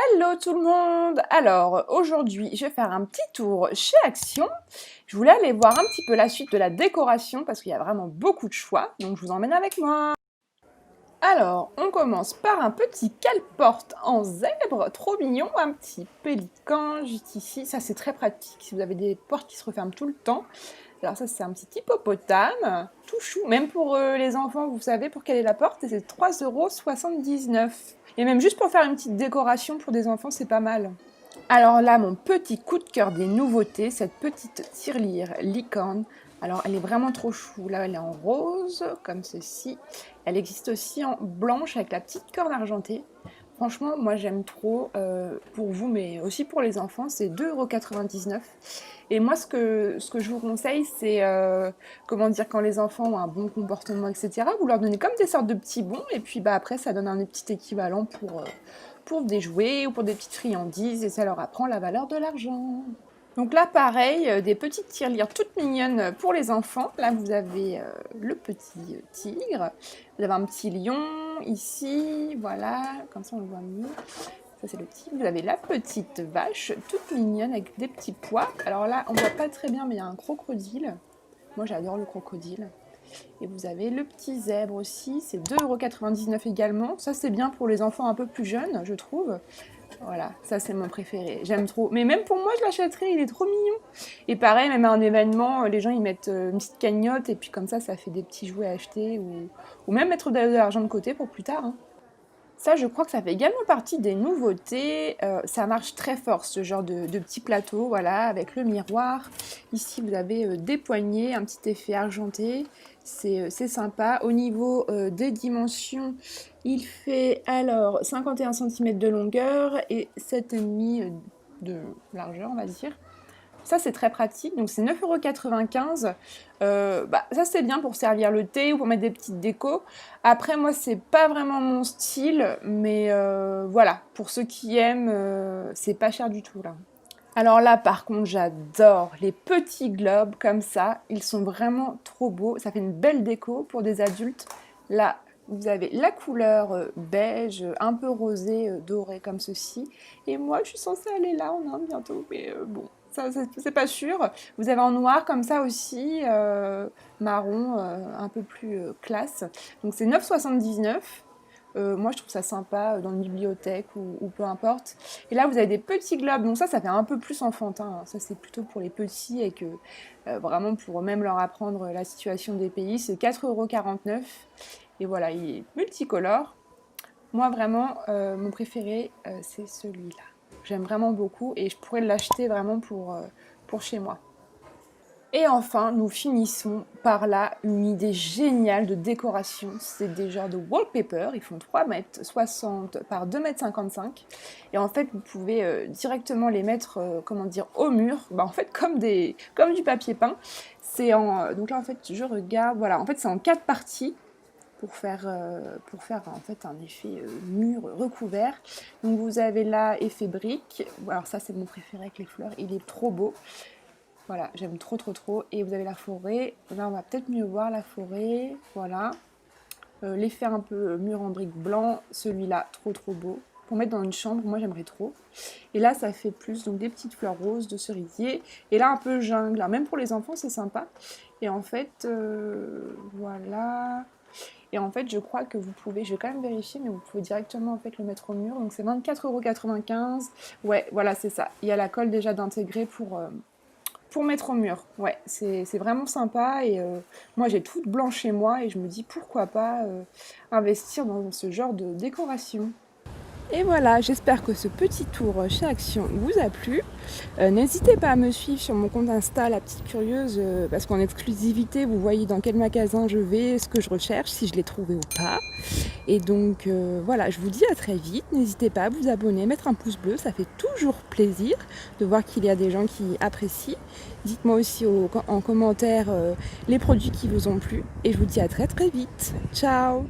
Hello tout le monde! Alors aujourd'hui je vais faire un petit tour chez Action. Je voulais aller voir un petit peu la suite de la décoration parce qu'il y a vraiment beaucoup de choix, donc je vous emmène avec moi. Alors on commence par un petit cale-porte en zèbre, trop mignon, un petit pélican juste ici, ça c'est très pratique si vous avez des portes qui se referment tout le temps. Alors ça c'est un petit hippopotame, tout chou, même pour les enfants vous savez pour quelle est la porte, et c'est 3,79 €. Et même juste pour faire une petite décoration pour des enfants, c'est pas mal. Alors là, mon petit coup de cœur des nouveautés, cette petite tirelire licorne. Alors elle est vraiment trop chou, là elle est en rose, comme ceci. Elle existe aussi en blanche avec la petite corne argentée. Franchement, moi j'aime trop, pour vous, mais aussi pour les enfants, c'est 2,99 €. Et moi, ce que je vous conseille, c'est, comment dire, quand les enfants ont un bon comportement, etc., vous leur donnez comme des sortes de petits bons, et puis bah, après, ça donne un petit équivalent pour des jouets ou pour des petites friandises, et ça leur apprend la valeur de l'argent. Donc là, pareil, des petites tirelires toutes mignonnes pour les enfants. Là, vous avez le petit tigre, vous avez un petit lion ici, voilà, comme ça on le voit mieux. Ça c'est le tigre. Vous avez la petite vache, toute mignonne avec des petits pois. Alors là, on voit pas très bien, mais il y a un crocodile. Moi, j'adore le crocodile. Et vous avez le petit zèbre aussi, c'est 2,99 € également. Ça, c'est bien pour les enfants un peu plus jeunes, je trouve. Voilà, ça c'est mon préféré, j'aime trop. Mais même pour moi, je l'achèterais, il est trop mignon. Et pareil, même à un événement, les gens ils mettent une petite cagnotte et puis comme ça fait des petits jouets à acheter ou même mettre de l'argent de côté pour plus tard, hein. Ça, je crois que ça fait également partie des nouveautés. Ça marche très fort, ce genre de petit plateau, voilà, avec le miroir. Ici, vous avez des poignées, un petit effet argenté. C'est sympa. Au niveau des dimensions, il fait alors 51 cm de longueur et 7,5 de largeur, on va dire. Ça, c'est très pratique. Donc, c'est 9,95 €. Bah, ça, c'est bien pour servir le thé ou pour mettre des petites décos. Après, moi, c'est pas vraiment mon style. Mais voilà, pour ceux qui aiment, c'est pas cher du tout, là. Alors là, par contre, j'adore les petits globes comme ça. Ils sont vraiment trop beaux. Ça fait une belle déco pour des adultes. Là, vous avez la couleur beige, un peu rosé, doré comme ceci. Et moi, je suis censée aller là en Inde bientôt. Mais bon, ça, c'est pas sûr. Vous avez en noir comme ça aussi, marron, un peu plus classe. Donc c'est 9,79 €. Moi, je trouve ça sympa dans une bibliothèque ou peu importe. Et là, vous avez des petits globes. Donc ça fait un peu plus enfantin, hein. Ça, c'est plutôt pour les petits et que vraiment pour même leur apprendre la situation des pays. C'est 4,49 €. Et voilà, il est multicolore. Moi, vraiment, mon préféré, c'est celui-là. J'aime vraiment beaucoup et je pourrais l'acheter vraiment pour chez moi. Et enfin, nous finissons par là une idée géniale de décoration. C'est des genres de wallpaper. Ils font 3,60 m par 2,55 m. Et en fait, vous pouvez directement les mettre, comment dire, au mur. Bah, en fait, comme du papier peint. Donc là, en fait, je regarde. Voilà, en fait, c'est en 4 parties pour faire en fait un effet mur recouvert. Donc vous avez là effet brique. Alors ça, c'est mon préféré avec les fleurs. Il est trop beau. Voilà, j'aime trop trop trop. Et vous avez la forêt. Là, on va peut-être mieux voir la forêt. Voilà. L'effet un peu mur en brique blanc. Celui-là, trop trop beau. Pour mettre dans une chambre, moi j'aimerais trop. Et là, ça fait plus donc des petites fleurs roses de cerisier. Et là, un peu jungle. Alors, même pour les enfants, c'est sympa. Et en fait, voilà. Et en fait, je crois que vous pouvez, je vais quand même vérifier, mais vous pouvez directement en fait le mettre au mur. Donc c'est 24,95 €. Ouais, voilà, c'est ça. Il y a la colle déjà d'intégrer pour mettre au mur. Ouais, c'est vraiment sympa. Et moi, j'ai toute blanche chez moi et je me dis pourquoi pas investir dans ce genre de décoration. Et voilà, j'espère que ce petit tour chez Action vous a plu. N'hésitez pas à me suivre sur mon compte Insta, la petite curieuse, parce qu'en exclusivité, vous voyez dans quel magasin je vais, ce que je recherche, si je l'ai trouvé ou pas. Et donc voilà, je vous dis à très vite. N'hésitez pas à vous abonner, mettre un pouce bleu, ça fait toujours plaisir de voir qu'il y a des gens qui apprécient. Dites-moi aussi en commentaire les produits qui vous ont plu. Et je vous dis à très très vite. Ciao!